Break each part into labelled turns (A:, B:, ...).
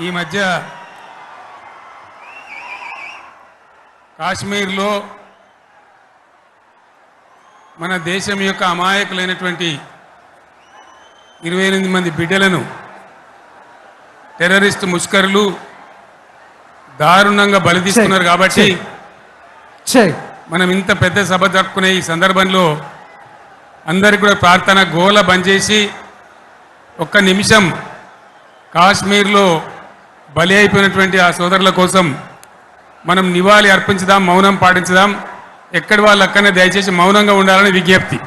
A: ఈ మధ్య కాశ్మీర్లో మన దేశం యొక్క అమాయకులైనటువంటి 28 మంది బిడ్డలను టెర్రరిస్ట్ ముష్కరులు దారుణంగా బలి తీసుకున్నారు. కాబట్టి మనం ఇంత పెద్ద సభ జరుపుకునే ఈ సందర్భంలో అందరికీ కూడా ప్రార్థన గోల బంద్ చేసి ఒక్క నిమిషం కాశ్మీర్లో బలి అయిపోయినటువంటి ఆ సోదరుల కోసం మనం నివాళి అర్పించుదాం, మౌనం పాటించుదాం. ఎక్కడి వాళ్ళు అక్కడనే దయచేసి మౌనంగా ఉండాలని విజ్ఞప్తి.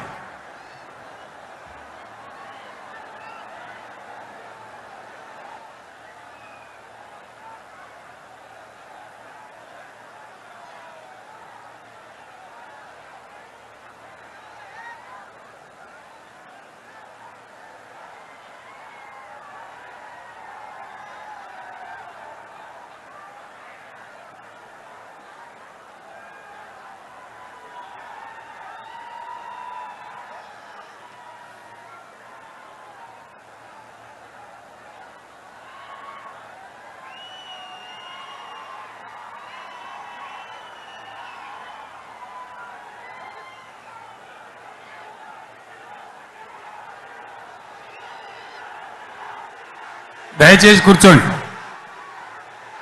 A: దయచేసి కూర్చోండి.